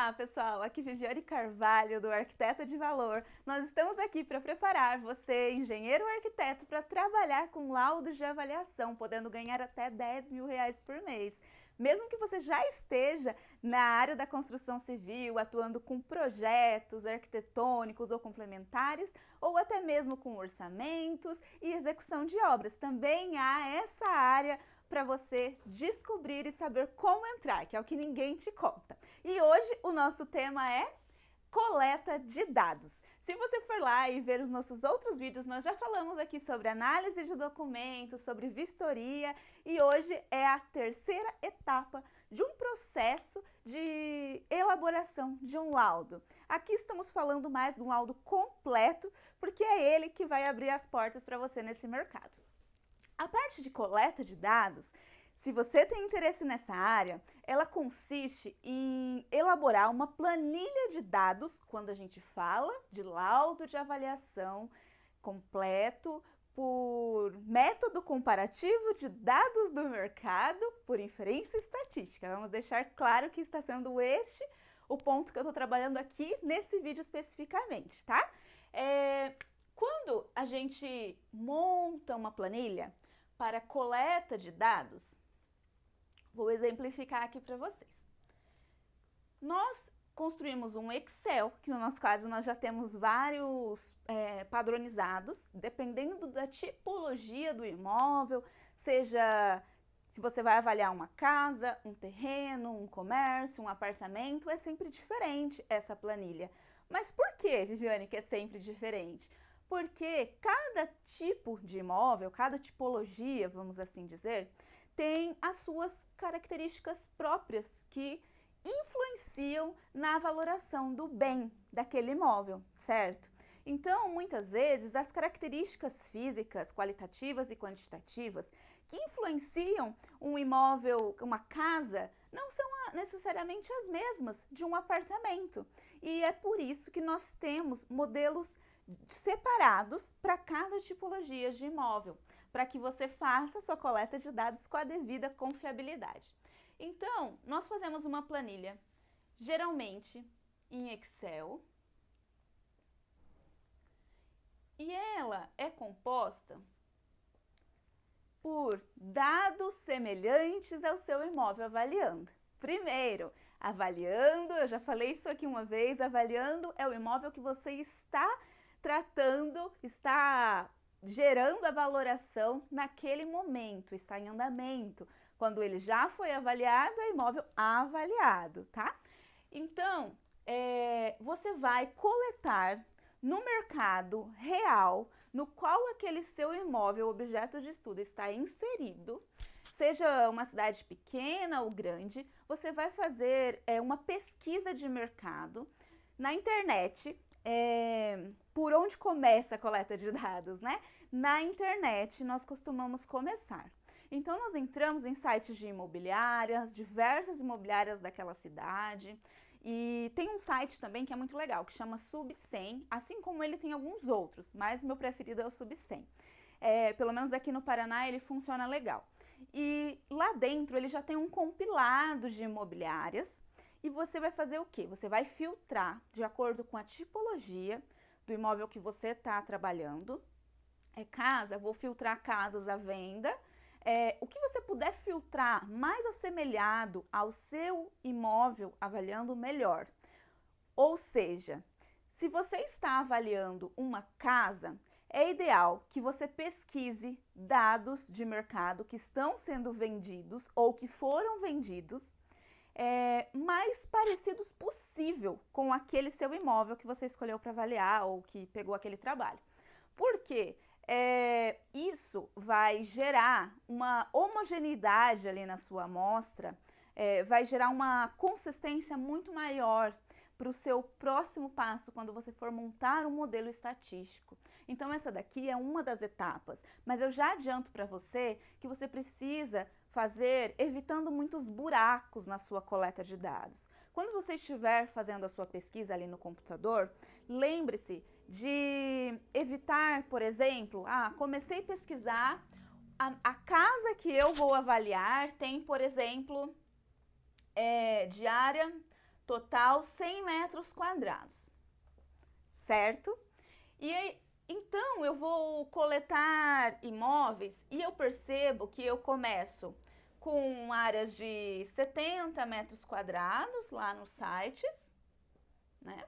Olá, pessoal! Aqui Viviane Carvalho, do Arquiteta de Valor. Nós estamos aqui para preparar você, engenheiro ou arquiteto, para trabalhar com laudos de avaliação, podendo ganhar até R$ 10.000 por mês. Mesmo que você já esteja na área da construção civil, atuando com projetos arquitetônicos ou complementares, ou até mesmo com orçamentos e execução de obras, também há essa área para você descobrir e saber como entrar, que é o que ninguém te conta. E hoje o nosso tema é coleta de dados. Se você for lá e ver os nossos outros vídeos, nós já falamos aqui sobre análise de documentos, sobre vistoria, e hoje é a terceira etapa de um processo de elaboração de um laudo. Aqui estamos falando mais de um laudo completo, porque é ele que vai abrir as portas para você nesse mercado. A parte de coleta de dados, se você tem interesse nessa área, ela consiste em elaborar uma planilha de dados, quando a gente fala de laudo de avaliação completo, por método comparativo de dados do mercado, por inferência estatística. Vamos deixar claro que está sendo este o ponto que eu estou trabalhando aqui nesse vídeo especificamente, tá? Quando a gente monta uma planilha para coleta de dados, vou exemplificar aqui para vocês. Nós construímos um Excel, que no nosso caso nós já temos vários padronizados, dependendo da tipologia do imóvel, seja se você vai avaliar uma casa, um terreno, um comércio, um apartamento, é sempre diferente essa planilha. Mas por que, Viviane, que é sempre diferente? Porque cada tipo de imóvel, cada tipologia, vamos assim dizer, tem as suas características próprias que influenciam na valoração do bem daquele imóvel, certo? Então, muitas vezes, as características físicas, qualitativas e quantitativas que influenciam um imóvel, uma casa, não são necessariamente as mesmas de um apartamento. E é por isso que nós temos modelos separados para cada tipologia de imóvel, para que você faça sua coleta de dados com a devida confiabilidade. Então, nós fazemos uma planilha, geralmente em Excel, e ela é composta por dados semelhantes ao seu imóvel avaliando. Primeiro, avaliando, eu já falei isso aqui uma vez, avaliando é o imóvel que você está tratando, está gerando a valoração naquele momento, está em andamento. Quando ele já foi avaliado, é imóvel avaliado, tá? Então, você vai coletar no mercado real, no qual aquele seu imóvel, objeto de estudo, está inserido, seja uma cidade pequena ou grande, você vai fazer uma pesquisa de mercado na internet. Por onde começa a coleta de dados, né? Na internet nós costumamos começar. Então nós entramos em sites de imobiliárias, diversas imobiliárias daquela cidade, e tem um site também que é muito legal, que chama Sub100, assim como ele tem alguns outros, mas o meu preferido é o Sub100. Pelo menos aqui no Paraná ele funciona legal. E lá dentro ele já tem um compilado de imobiliárias, e você vai fazer o quê? Você vai filtrar de acordo com a tipologia do imóvel que você está trabalhando. Casa, vou filtrar casas à venda. O que você puder filtrar mais assemelhado ao seu imóvel, avaliando melhor. Ou seja, se você está avaliando uma casa, é ideal que você pesquise dados de mercado que estão sendo vendidos ou que foram vendidos, mais parecidos possível com aquele seu imóvel que você escolheu para avaliar ou que pegou aquele trabalho. Por quê? Isso vai gerar uma homogeneidade ali na sua amostra, vai gerar uma consistência muito maior para o seu próximo passo quando você for montar um modelo estatístico. Então essa daqui é uma das etapas, mas eu já adianto para você que você precisa fazer evitando muitos buracos na sua coleta de dados. Quando você estiver fazendo a sua pesquisa ali no computador, lembre-se de evitar, por exemplo, comecei a pesquisar, a casa que eu vou avaliar tem, por exemplo, diária total 100 metros quadrados, certo? E aí, então eu vou coletar imóveis e eu percebo que eu começo com áreas de 70 metros quadrados lá nos sites, né?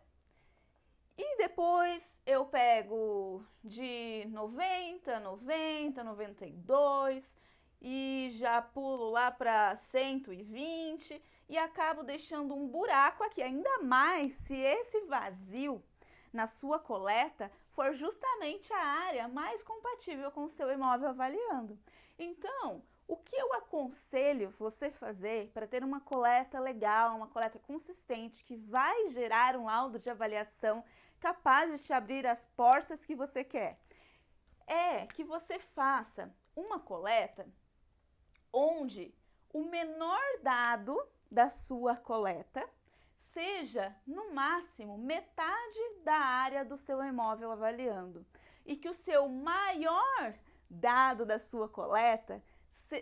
E depois eu pego de 90, 90, 92 e já pulo lá para 120 e acabo deixando um buraco aqui, ainda mais se esse vazio na sua coleta for justamente a área mais compatível com o seu imóvel avaliando. Então, o que eu aconselho você fazer para ter uma coleta legal, uma coleta consistente, que vai gerar um laudo de avaliação capaz de te abrir as portas que você quer, é que você faça uma coleta onde o menor dado da sua coleta seja, no máximo, metade da área do seu imóvel avaliando. E que o seu maior dado da sua coleta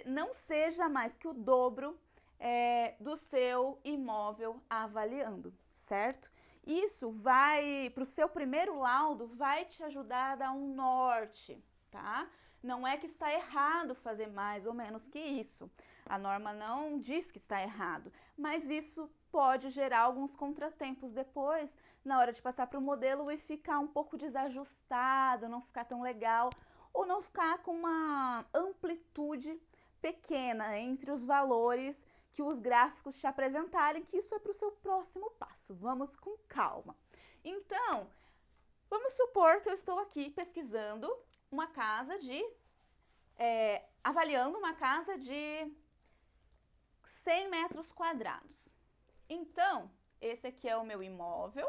não seja mais que o dobro do seu imóvel avaliando, certo? Isso vai, para o seu primeiro laudo, vai te ajudar a dar um norte, tá? Não é que está errado fazer mais ou menos que isso. A norma não diz que está errado, mas isso pode gerar alguns contratempos depois, na hora de passar para o modelo e ficar um pouco desajustado, não ficar tão legal, ou não ficar com uma amplitude pequena entre os valores que os gráficos te apresentarem, que isso é para o seu próximo passo. Vamos com calma. Então, vamos supor que eu estou aqui pesquisando uma casa de... avaliando uma casa de 100 metros quadrados. Então, esse aqui é o meu imóvel.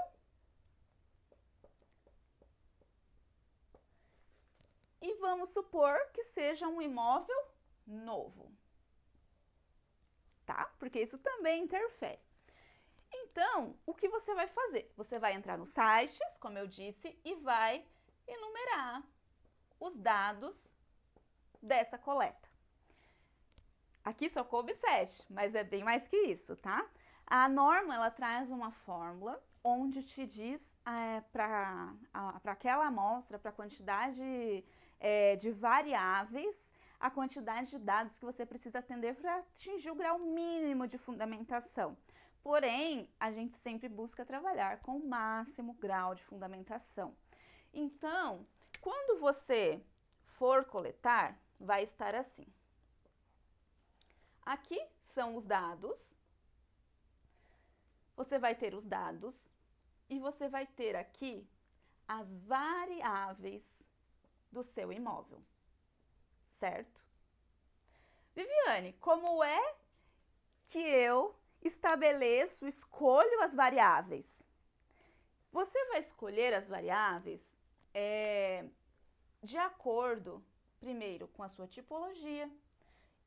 E vamos supor que seja um imóvel novo, tá? Porque isso também interfere. Então, o que você vai fazer? Você vai entrar nos sites, como eu disse, e vai enumerar os dados dessa coleta. Aqui só coube 7, mas é bem mais que isso, tá? A norma, ela traz uma fórmula onde te diz para aquela amostra, para a quantidade de variáveis, a quantidade de dados que você precisa atender para atingir o grau mínimo de fundamentação. Porém, a gente sempre busca trabalhar com o máximo grau de fundamentação. Então, quando você for coletar, vai estar assim. Aqui são os dados. Você vai ter os dados e você vai ter aqui as variáveis do seu imóvel, certo? Viviane, como é que eu escolho as variáveis? Você vai escolher as variáveis de acordo, primeiro, com a sua tipologia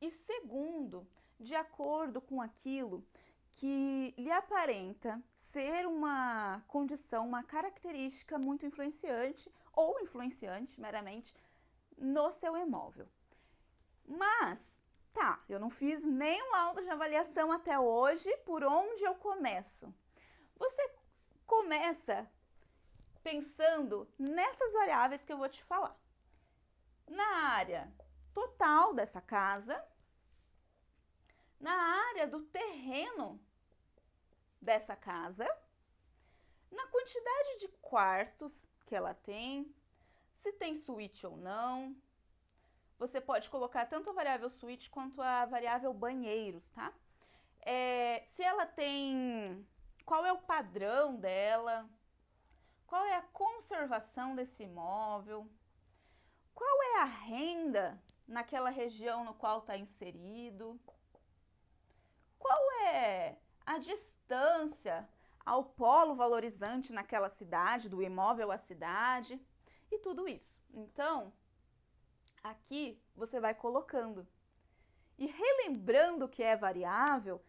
e, segundo, de acordo com aquilo que lhe aparenta ser uma condição, uma característica muito influenciante ou influenciante meramente no seu imóvel. Mas, tá, eu não fiz nenhum laudo de avaliação até hoje, por onde eu começo? Você começa pensando nessas variáveis que eu vou te falar. Na área total dessa casa, na área do terreno dessa casa, na quantidade de quartos que ela tem, se tem suíte ou não. Você pode colocar tanto a variável suíte quanto a variável banheiros, tá? Se ela tem... Qual é o padrão dela? Qual é a conservação desse imóvel? Qual é a renda naquela região no qual está inserido? Qual é a distância ao polo valorizante naquela cidade, do imóvel à cidade? E tudo isso. Então, aqui você vai colocando. E relembrando que é variável,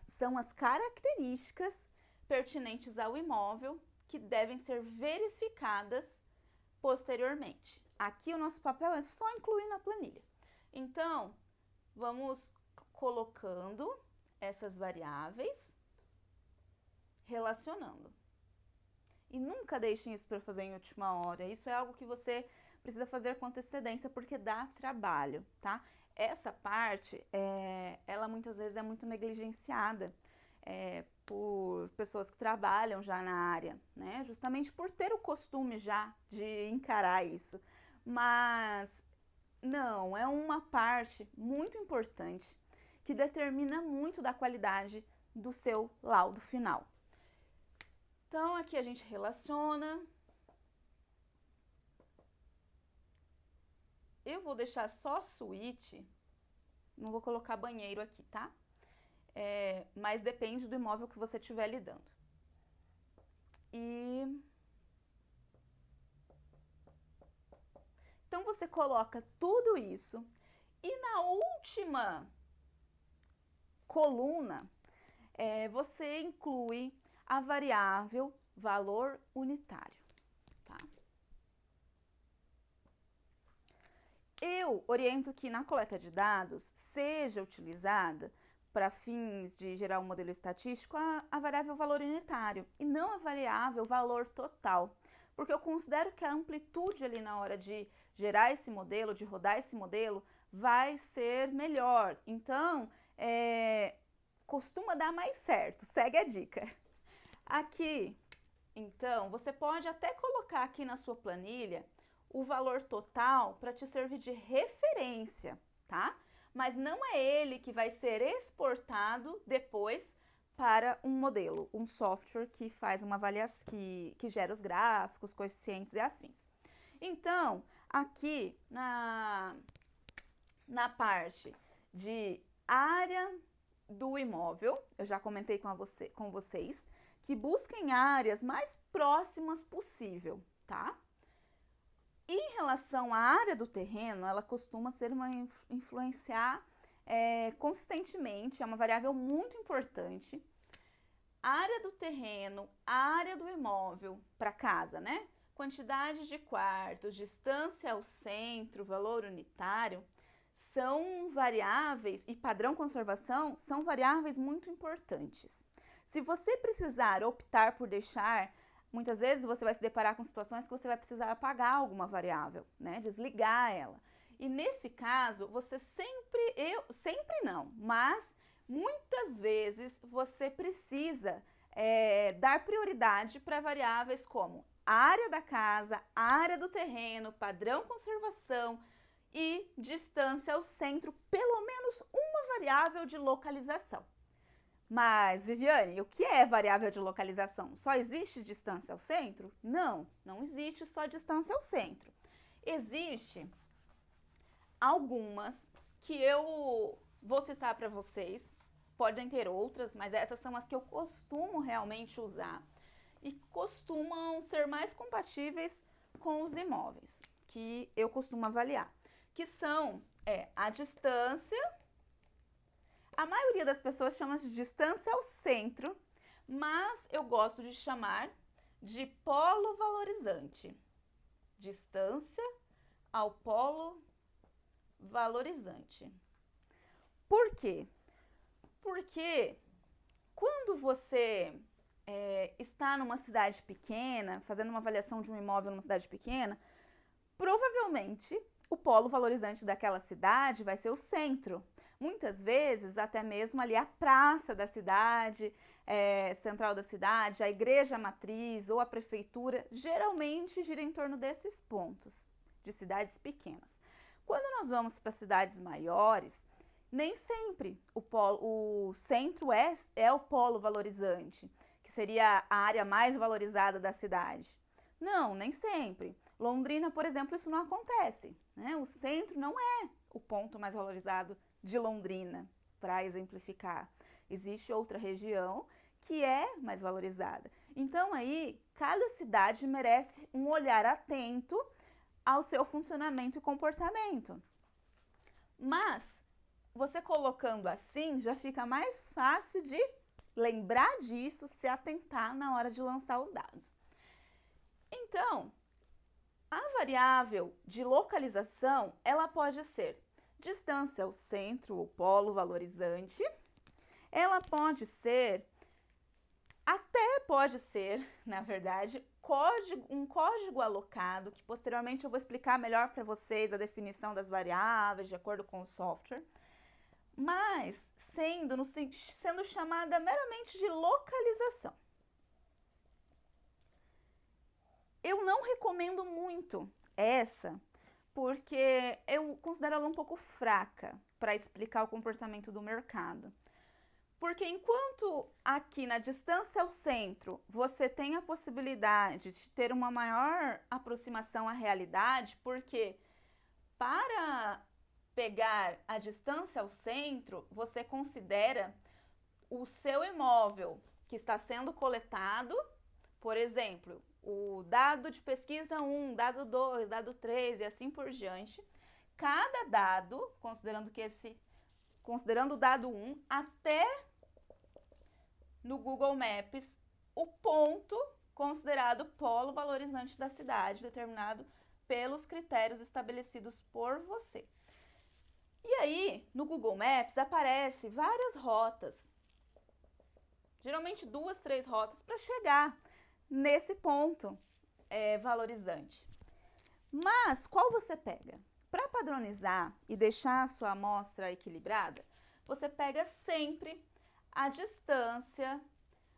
são as características pertinentes ao imóvel que devem ser verificadas posteriormente. Aqui o nosso papel é só incluir na planilha. Então, vamos colocando essas variáveis. relacionando. E nunca deixem isso para fazer em última hora. Isso é algo que você precisa fazer com antecedência porque dá trabalho, tá? Essa parte, ela muitas vezes é muito negligenciada por pessoas que trabalham já na área, né? Justamente por ter o costume já de encarar isso. Mas não, é uma parte muito importante que determina muito da qualidade do seu laudo final. Então, aqui a gente relaciona. Eu vou deixar só suíte, não vou colocar banheiro aqui, tá? Mas depende do imóvel que você estiver lidando. Então, você coloca tudo isso e na última coluna, você inclui a variável valor unitário, tá? Eu oriento que na coleta de dados seja utilizada para fins de gerar um modelo estatístico a variável valor unitário e não a variável valor total, porque eu considero que a amplitude ali na hora de gerar esse modelo, de rodar esse modelo, vai ser melhor. Então, costuma dar mais certo, segue a dica. Aqui, então, você pode até colocar aqui na sua planilha o valor total para te servir de referência, tá? Mas não é ele que vai ser exportado depois para um modelo, um software que faz uma avaliação, que gera os gráficos, coeficientes e afins. Então, aqui na parte de área do imóvel, eu já comentei com vocês, que busquem áreas mais próximas possível, tá? Em relação à área do terreno, ela costuma influenciar consistentemente, é uma variável muito importante. A área do terreno, a área do imóvel para casa, né? Quantidade de quartos, distância ao centro, valor unitário, são variáveis, e padrão conservação são variáveis muito importantes. Se você precisar optar por deixar, muitas vezes você vai se deparar com situações que você vai precisar apagar alguma variável, né? Desligar ela. E nesse caso, você sempre não, mas muitas vezes você precisa dar prioridade para variáveis como área da casa, área do terreno, padrão conservação e distância ao centro, pelo menos uma variável de localização. Mas, Viviane, o que é variável de localização? Só existe distância ao centro? Não, não existe só distância ao centro. Existe algumas que eu vou citar para vocês, podem ter outras, mas essas são as que eu costumo realmente usar e costumam ser mais compatíveis com os imóveis que eu costumo avaliar, que são a distância. A maioria das pessoas chama de distância ao centro, mas eu gosto de chamar de polo valorizante. Distância ao polo valorizante. Por quê? Porque quando você está numa cidade pequena, fazendo uma avaliação de um imóvel numa cidade pequena, provavelmente o polo valorizante daquela cidade vai ser o centro. Muitas vezes, até mesmo ali a praça da cidade, central da cidade, a igreja matriz ou a prefeitura, geralmente gira em torno desses pontos, de cidades pequenas. Quando nós vamos para cidades maiores, nem sempre o centro é o polo valorizante, que seria a área mais valorizada da cidade. Não, nem sempre. Londrina, por exemplo, isso não acontece, né? O centro não é o ponto mais valorizado de Londrina, para exemplificar. Existe outra região que é mais valorizada. Então, aí, cada cidade merece um olhar atento ao seu funcionamento e comportamento. Mas, você colocando assim, já fica mais fácil de lembrar disso, se atentar na hora de lançar os dados. Então, a variável de localização, ela pode ser distância ao centro, o polo valorizante. Ela pode ser Até pode ser, na verdade, um código alocado, que posteriormente eu vou explicar melhor para vocês a definição das variáveis de acordo com o software, mas sendo chamada meramente de localização. Eu não recomendo muito essa, porque eu considero ela um pouco fraca para explicar o comportamento do mercado. Porque enquanto aqui na distância ao centro você tem a possibilidade de ter uma maior aproximação à realidade, porque para pegar a distância ao centro, você considera o seu imóvel que está sendo coletado, por exemplo, o dado de pesquisa 1, dado 2, dado 3 e assim por diante. Cada dado, considerando o dado 1 até no Google Maps, o ponto considerado polo valorizante da cidade, determinado pelos critérios estabelecidos por você. E aí, no Google Maps, aparece várias rotas, geralmente 2, 3 rotas, para chegar nesse ponto valorizante. Mas qual você pega? Para padronizar e deixar a sua amostra equilibrada, você pega sempre a distância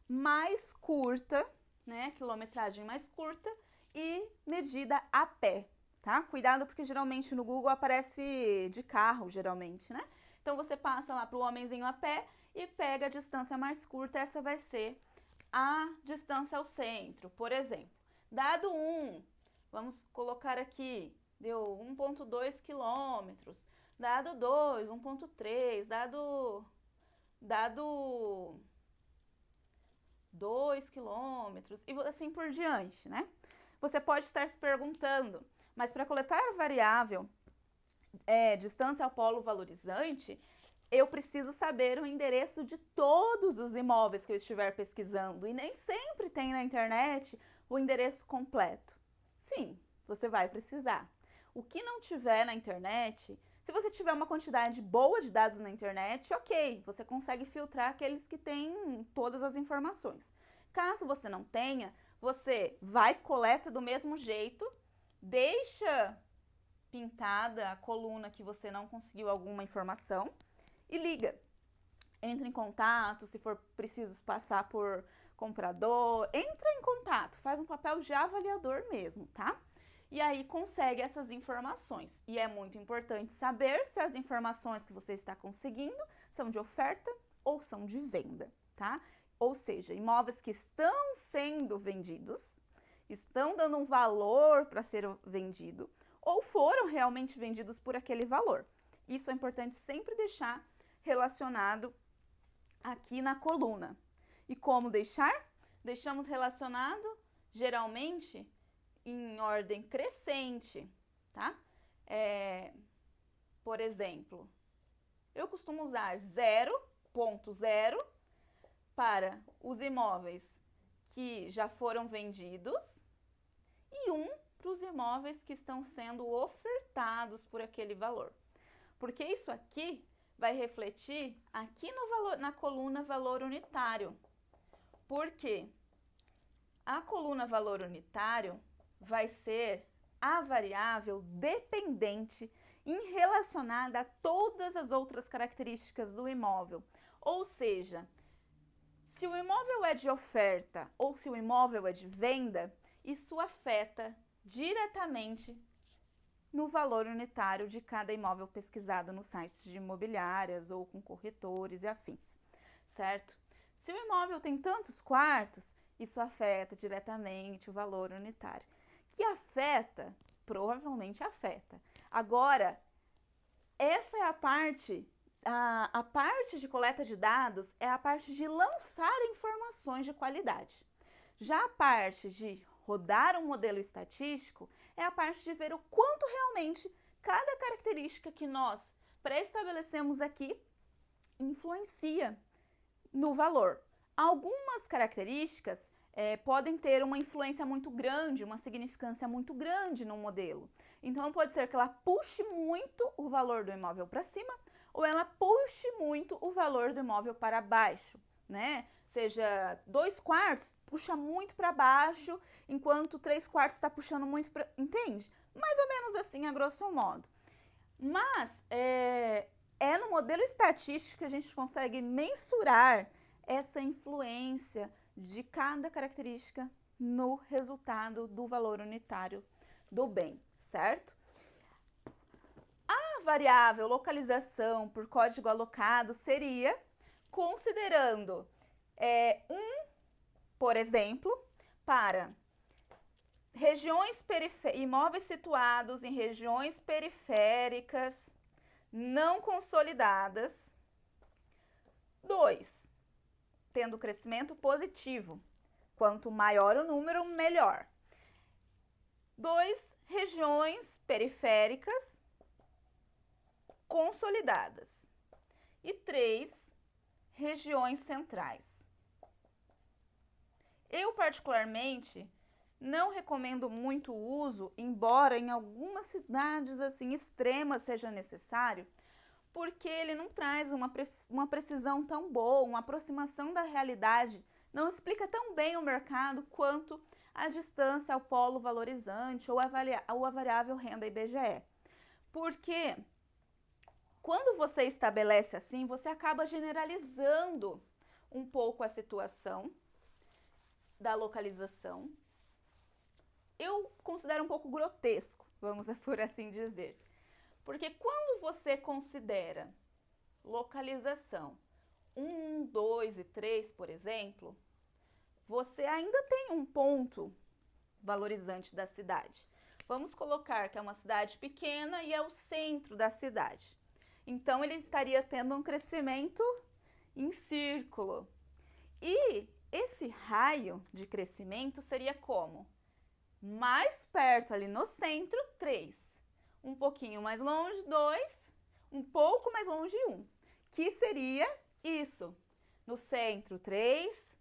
mais curta, né, quilometragem mais curta e medida a pé, tá? Cuidado porque geralmente no Google aparece de carro, geralmente, né? Então você passa lá para o homenzinho a pé e pega a distância mais curta, essa vai ser a distância ao centro. Por exemplo, dado 1, vamos colocar aqui, deu 1,2 quilômetros, dado 2, 1,3, dado 2 quilômetros e assim por diante, né? Você pode estar se perguntando, mas para coletar a variável distância ao polo valorizante, eu preciso saber o endereço de todos os imóveis que eu estiver pesquisando e nem sempre tem na internet o endereço completo. Sim, você vai precisar. O que não tiver na internet, se você tiver uma quantidade boa de dados na internet, ok, você consegue filtrar aqueles que têm todas as informações. Caso você não tenha, você vai, coleta do mesmo jeito, deixa pintada a coluna que você não conseguiu alguma informação e liga. Entra em contato, se for preciso passar por comprador, entra em contato, faz um papel de avaliador mesmo, tá? E aí consegue essas informações. E é muito importante saber se as informações que você está conseguindo são de oferta ou são de venda, tá? Ou seja, imóveis que estão sendo vendidos, estão dando um valor para ser vendido ou foram realmente vendidos por aquele valor. Isso é importante sempre deixar relacionado aqui na coluna. E como deixar? Deixamos relacionado geralmente em ordem crescente, tá? Por exemplo, eu costumo usar 0,0 para os imóveis que já foram vendidos e 1 para os imóveis que estão sendo ofertados por aquele valor. Porque isso aqui vai refletir aqui na coluna valor unitário. Por quê? A coluna valor unitário vai ser a variável dependente em relacionada a todas as outras características do imóvel. Ou seja, se o imóvel é de oferta ou se o imóvel é de venda, isso afeta diretamente no valor unitário de cada imóvel pesquisado nos sites de imobiliárias ou com corretores e afins, certo? Se o imóvel tem tantos quartos, isso afeta diretamente o valor unitário. Que afeta? Provavelmente afeta. Agora, essa é a parte de coleta de dados é a parte de lançar informações de qualidade. Já a parte de rodar um modelo estatístico é a parte de ver o quanto realmente cada característica que nós pré-estabelecemos aqui influencia no valor. Algumas características podem ter uma influência muito grande, uma significância muito grande no modelo. Então, pode ser que ela puxe muito o valor do imóvel para cima ou ela puxe muito o valor do imóvel para baixo, né? seja 2/4, puxa muito para baixo, enquanto 3/4 está puxando muito para... Entende? Mais ou menos assim, a grosso modo. Mas é no modelo estatístico que a gente consegue mensurar essa influência de cada característica no resultado do valor unitário do bem, certo? A variável localização por código alocado seria considerando por exemplo, para imóveis situados em regiões periféricas não consolidadas. 2, tendo crescimento positivo. Quanto maior o número, melhor. 2, regiões periféricas consolidadas. E 3, regiões centrais. Eu, particularmente, não recomendo muito o uso, embora em algumas cidades assim extremas seja necessário, porque ele não traz uma precisão tão boa, uma aproximação da realidade, não explica tão bem o mercado quanto a distância ao polo valorizante ou a variável renda IBGE. Porque quando você estabelece assim, você acaba generalizando um pouco a situação da localização. Eu considero um pouco grotesco, vamos por assim dizer. Porque quando você considera localização 1, 2 e 3, por exemplo, você ainda tem um ponto valorizante da cidade. Vamos colocar que é uma cidade pequena e é o centro da cidade. Então, ele estaria tendo um crescimento em círculo. E esse raio de crescimento seria como? Mais perto ali no centro, 3. Um pouquinho mais longe, 2. Um pouco mais longe, 1. Que seria isso. No centro, 3.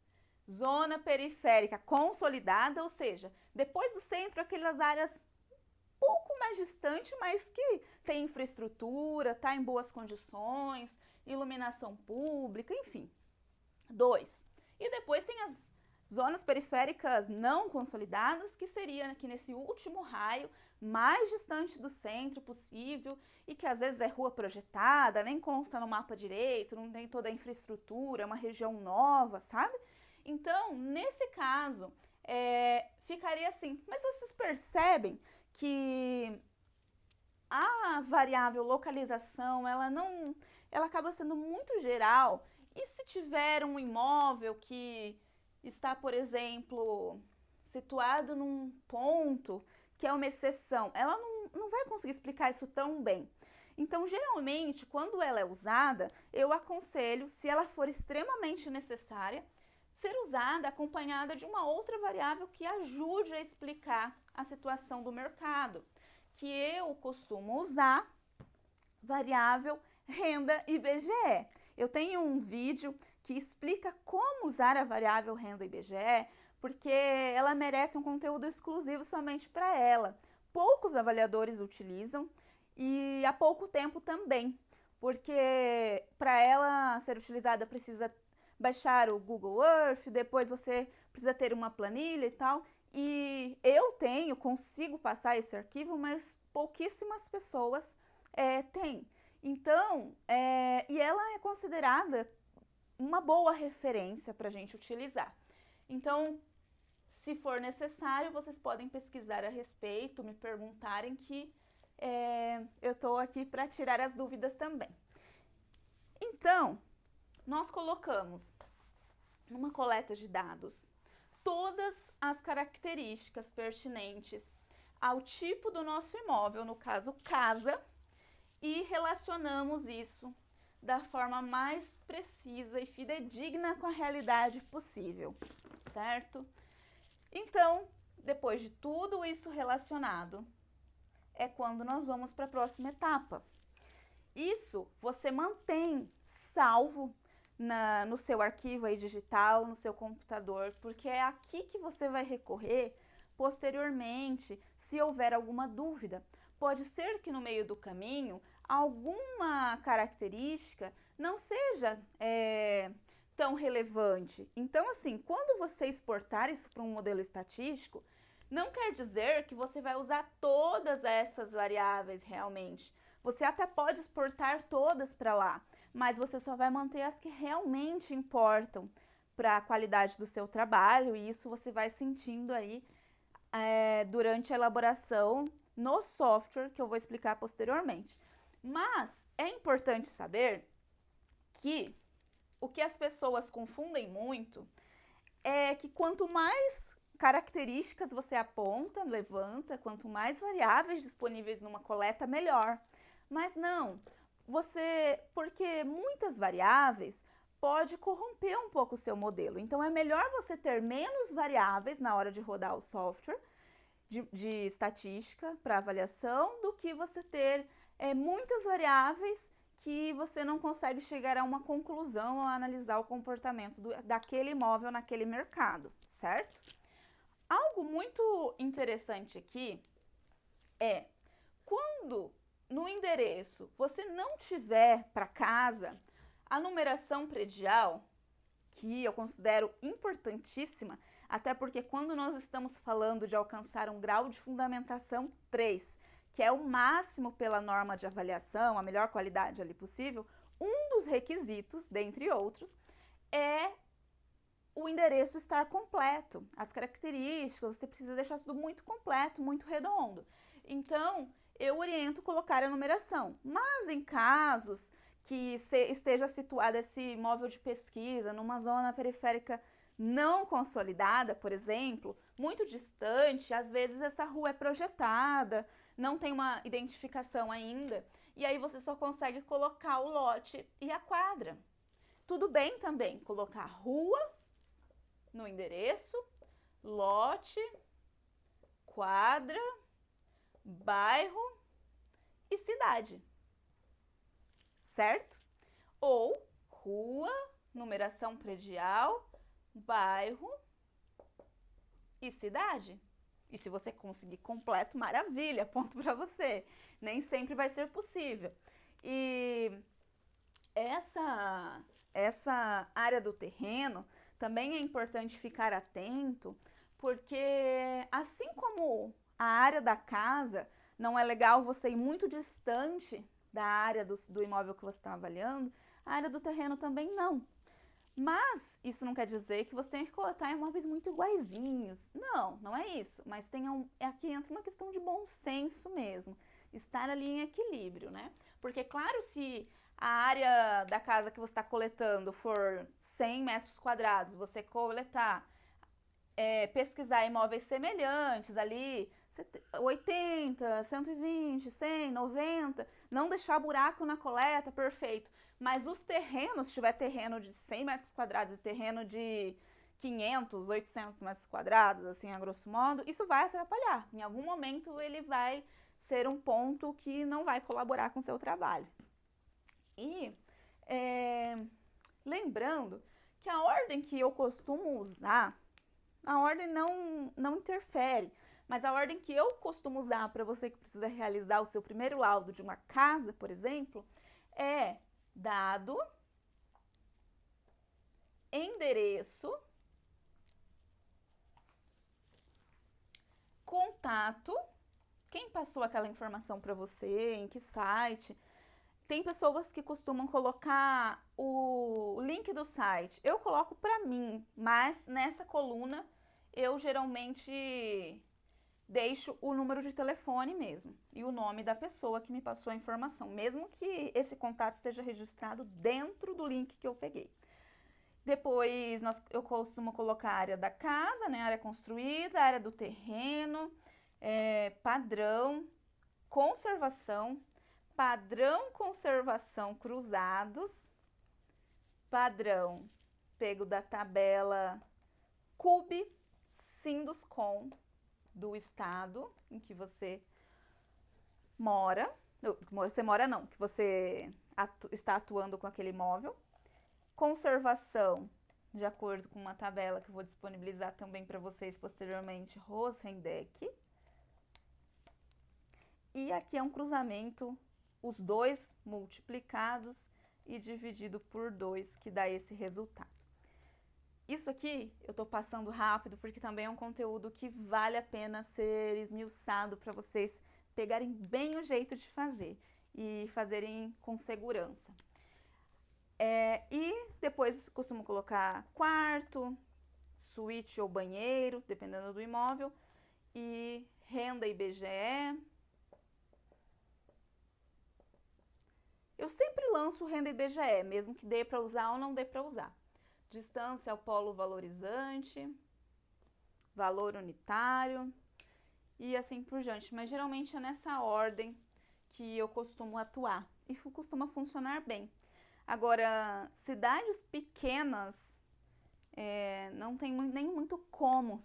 Zona periférica consolidada, ou seja, depois do centro, aquelas áreas um pouco mais distantes, mas que tem infraestrutura, está em boas condições, iluminação pública, enfim. 2. E depois tem as zonas periféricas não consolidadas, que seria aqui nesse último raio, mais distante do centro possível e que às vezes é rua projetada, nem consta no mapa direito, não tem toda a infraestrutura, é uma região nova, sabe? Então, nesse caso, ficaria assim. Mas vocês percebem que a variável localização, ela acaba sendo muito geral. E se tiver um imóvel que está, por exemplo, situado num ponto que é uma exceção, ela não vai conseguir explicar isso tão bem. Então, geralmente, quando ela é usada, eu aconselho, se ela for extremamente necessária, ser usada acompanhada de uma outra variável que ajude a explicar a situação do mercado, que eu costumo usar variável renda IBGE. Eu tenho um vídeo que explica como usar a variável renda IBGE, porque ela merece um conteúdo exclusivo somente para ela. Poucos avaliadores utilizam e há pouco tempo também, porque para ela ser utilizada precisa baixar o Google Earth, depois você precisa ter uma planilha e tal. E eu consigo passar esse arquivo, mas pouquíssimas pessoas têm. Então, e ela é considerada uma boa referência para a gente utilizar. Então, se for necessário, vocês podem pesquisar a respeito, me perguntarem que eu estou aqui para tirar as dúvidas também. Então, nós colocamos numa coleta de dados todas as características pertinentes ao tipo do nosso imóvel, no caso casa, e relacionamos isso da forma mais precisa e fidedigna com a realidade possível, certo? Então, depois de tudo isso relacionado, é quando nós vamos para a próxima etapa. Isso você mantém salvo no seu arquivo aí digital, no seu computador, porque é aqui que você vai recorrer posteriormente, se houver alguma dúvida. Pode ser que no meio do caminho alguma característica não seja tão relevante. Então, assim, quando você exportar isso para um modelo estatístico, não quer dizer que você vai usar todas essas variáveis realmente. Você até pode exportar todas para lá, mas você só vai manter as que realmente importam para a qualidade do seu trabalho, e isso você vai sentindo aí durante a elaboração no software, que eu vou explicar posteriormente. Mas é importante saber que o que as pessoas confundem muito é que quanto mais características você aponta, levanta, quanto mais variáveis disponíveis numa coleta, melhor. Mas não, porque muitas variáveis pode corromper um pouco o seu modelo. Então é melhor você ter menos variáveis na hora de rodar o software de estatística para avaliação do que você ter muitas variáveis que você não consegue chegar a uma conclusão ao analisar o comportamento daquele imóvel naquele mercado, certo? Algo muito interessante aqui é quando no endereço você não tiver para casa a numeração predial, que eu considero importantíssima, até porque quando nós estamos falando de alcançar um grau de fundamentação 3, que é o máximo pela norma de avaliação, a melhor qualidade ali possível, um dos requisitos, dentre outros, é o endereço estar completo. As características, você precisa deixar tudo muito completo, muito redondo. Então, eu oriento colocar a numeração. Mas em casos que esteja situado esse imóvel de pesquisa numa zona periférica não consolidada, por exemplo, muito distante, às vezes essa rua é projetada, não tem uma identificação ainda, e aí você só consegue colocar o lote e a quadra. Tudo bem também colocar rua no endereço, lote, quadra, bairro e cidade, certo? Ou rua, numeração predial, bairro e cidade. E se você conseguir completo, maravilha, ponto para você. Nem sempre vai ser possível. E essa área do terreno também é importante ficar atento, porque assim como a área da casa, não é legal você ir muito distante da área do imóvel que você está avaliando, a área do terreno também não. Mas isso não quer dizer que você tenha que coletar imóveis muito iguaizinhos. Não, não é isso. Mas aqui entra uma questão de bom senso mesmo. Estar ali em equilíbrio, né? Porque, claro, se a área da casa que você está coletando for 100 metros quadrados, você coletar, pesquisar imóveis semelhantes ali, 80, 120, 100, 90, não deixar buraco na coleta, perfeito. Mas os terrenos, se tiver terreno de 100 metros quadrados e terreno de 500, 800 metros quadrados, assim, a grosso modo, isso vai atrapalhar. Em algum momento ele vai ser um ponto que não vai colaborar com o seu trabalho. E lembrando que a ordem que eu costumo usar, a ordem não interfere, mas a ordem que eu costumo usar para você que precisa realizar o seu primeiro laudo de uma casa, por exemplo, é dado, endereço, contato, quem passou aquela informação para você, em que site. Tem pessoas que costumam colocar o link do site. Eu coloco para mim, mas nessa coluna eu geralmente deixo o número de telefone mesmo e o nome da pessoa que me passou a informação, mesmo que esse contato esteja registrado dentro do link que eu peguei. Depois eu costumo colocar a área da casa, né, a área construída, a área do terreno, padrão, conservação, padrão conservação cruzados, padrão pego da tabela CUB Sinduscom do estado em que você mora, que você está atuando com aquele imóvel, conservação, de acordo com uma tabela que eu vou disponibilizar também para vocês posteriormente, Rosendec, e aqui é um cruzamento, os dois multiplicados e dividido por 2, que dá esse resultado. Isso aqui eu tô passando rápido porque também é um conteúdo que vale a pena ser esmiuçado para vocês pegarem bem o jeito de fazer e fazerem com segurança. E depois costumo colocar quarto, suíte ou banheiro, dependendo do imóvel, e renda IBGE. Eu sempre lanço renda IBGE, mesmo que dê para usar ou não dê para usar. Distância ao polo valorizante, valor unitário e assim por diante. Mas geralmente é nessa ordem que eu costumo atuar e costuma funcionar bem. Agora, cidades pequenas não tem nem muito como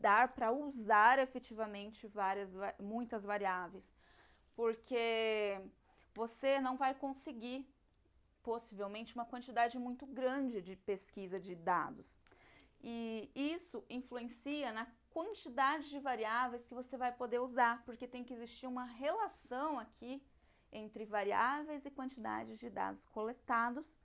dar para usar efetivamente muitas variáveis, porque você não vai conseguir possivelmente uma quantidade muito grande de pesquisa de dados. E isso influencia na quantidade de variáveis que você vai poder usar, porque tem que existir uma relação aqui entre variáveis e quantidades de dados coletados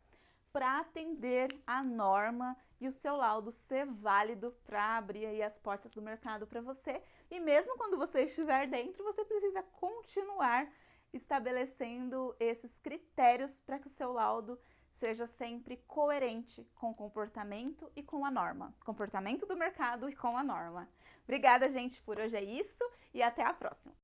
para atender a norma e o seu laudo ser válido para abrir aí as portas do mercado para você. E mesmo quando você estiver dentro, você precisa continuar estabelecendo esses critérios para que o seu laudo seja sempre coerente com o comportamento e com a norma. Comportamento do mercado e com a norma. Obrigada, gente, por hoje é isso e até a próxima!